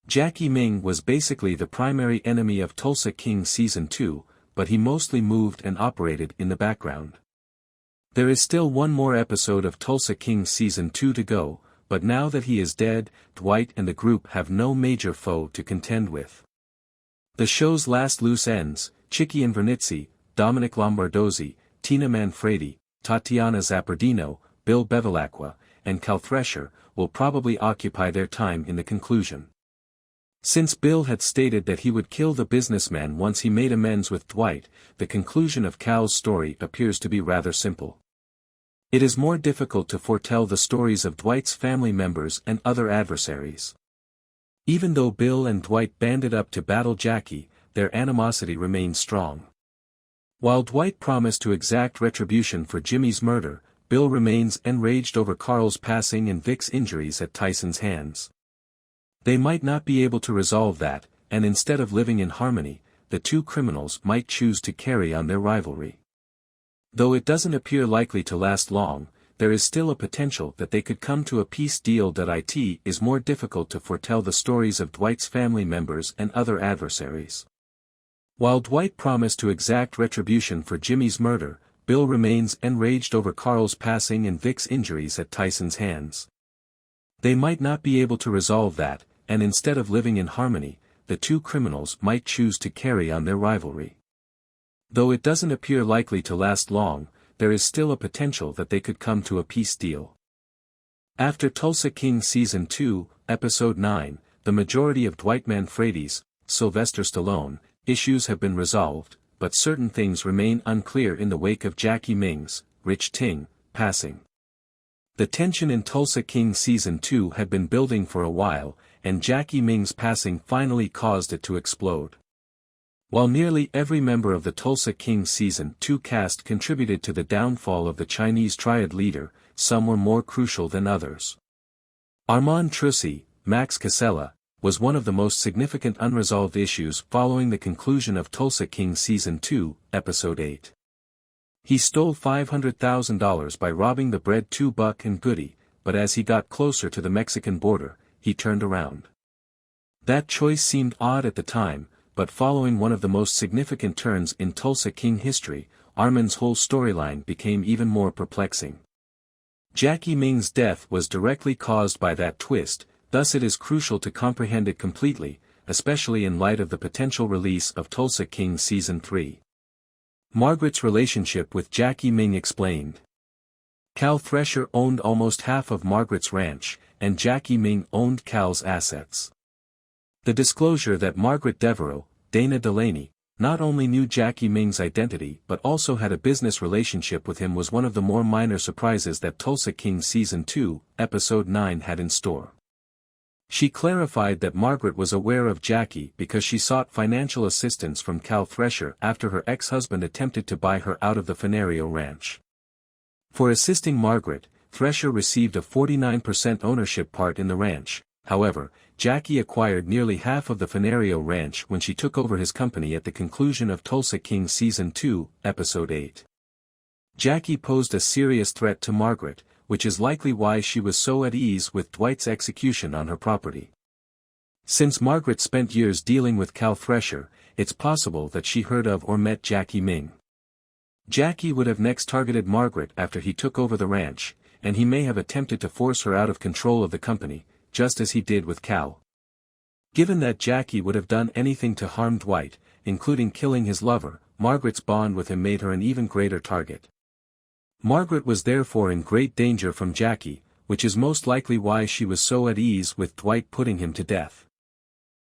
Jackie Ming was basically the primary enemy of Tulsa King Season 2, but he mostly moved and operated in the background. There is still one more episode of Tulsa King Season 2 to go, but now that he is dead, Dwight and the group have no major foe to contend with. The show's last loose ends, Chickie Invernizzi, Domenick Lombardozzi, Tina Manfredi, Tatiana Zappardino, Bill Bevilaqua, and Cal Thresher, will probably occupy their time in the conclusion. Since Bill had stated that he would kill the businessman once he made amends with Dwight, the conclusion of Cal's story appears to be rather simple. It is more difficult to foretell the stories of Dwight's family members and other adversaries. Even though Bill and Dwight banded up to battle Jackie, their animosity remained strong. While Dwight promised to exact retribution for Jimmy's murder, Bill remains enraged over Carl's passing and Vic's injuries at Tyson's hands. They might not be able to resolve that, and instead of living in harmony, the two criminals might choose to carry on their rivalry. Though it doesn't appear likely to last long, there is still a potential that they could come to a peace deal. It is more difficult to foretell the stories of Dwight's family members and other adversaries. While Dwight promised to exact retribution for Jimmy's murder, Bill remains enraged over Carl's passing and Vic's injuries at Tyson's hands. They might not be able to resolve that, and instead of living in harmony, the two criminals might choose to carry on their rivalry. Though it doesn't appear likely to last long, there is still a potential that they could come to a peace deal. After Tulsa King Season 2, Episode 9, the majority of Dwight Manfredi's, Sylvester Stallone, issues have been resolved, but certain things remain unclear in the wake of Jackie Ming's, Rich Ting, passing. The tension in Tulsa King Season 2 had been building for a while, and Jackie Ming's passing finally caused it to explode. While nearly every member of the Tulsa King Season 2 cast contributed to the downfall of the Chinese triad leader, some were more crucial than others. Armand Trucy, Max Casella, was one of the most significant unresolved issues following the conclusion of Tulsa King Season 2, Episode 8. He stole $500,000 by robbing the bread to Buck and Goody, but as he got closer to the Mexican border, he turned around. That choice seemed odd at the time, but following one of the most significant turns in Tulsa King history, Armand's whole storyline became even more perplexing. Jackie Ming's death was directly caused by that twist, thus it is crucial to comprehend it completely, especially in light of the potential release of Tulsa King Season 3. Margaret's relationship with Jackie Ming explained. Cal Thresher owned almost half of Margaret's ranch, and Jackie Ming owned Cal's assets. The disclosure that Margaret Devereaux, Dana Delaney, not only knew Jackie Ming's identity but also had a business relationship with him was one of the more minor surprises that Tulsa King Season 2, Episode 9 had in store. She clarified that Margaret was aware of Jackie because she sought financial assistance from Cal Thresher after her ex-husband attempted to buy her out of the Fenario Ranch. For assisting Margaret, Thresher received a 49% ownership part in the ranch. However, Jackie acquired nearly half of the Fenario Ranch when she took over his company at the conclusion of Tulsa King Season 2, Episode 8. Jackie posed a serious threat to Margaret, which is likely why she was so at ease with Dwight's execution on her property. Since Margaret spent years dealing with Cal Thresher, it's possible that she heard of or met Jackie Ming. Jackie would have next targeted Margaret after he took over the ranch, and he may have attempted to force her out of control of the company, just as he did with Cal. Given that Jackie would have done anything to harm Dwight, including killing his lover, Margaret's bond with him made her an even greater target. Margaret was therefore in great danger from Jackie, which is most likely why she was so at ease with Dwight putting him to death.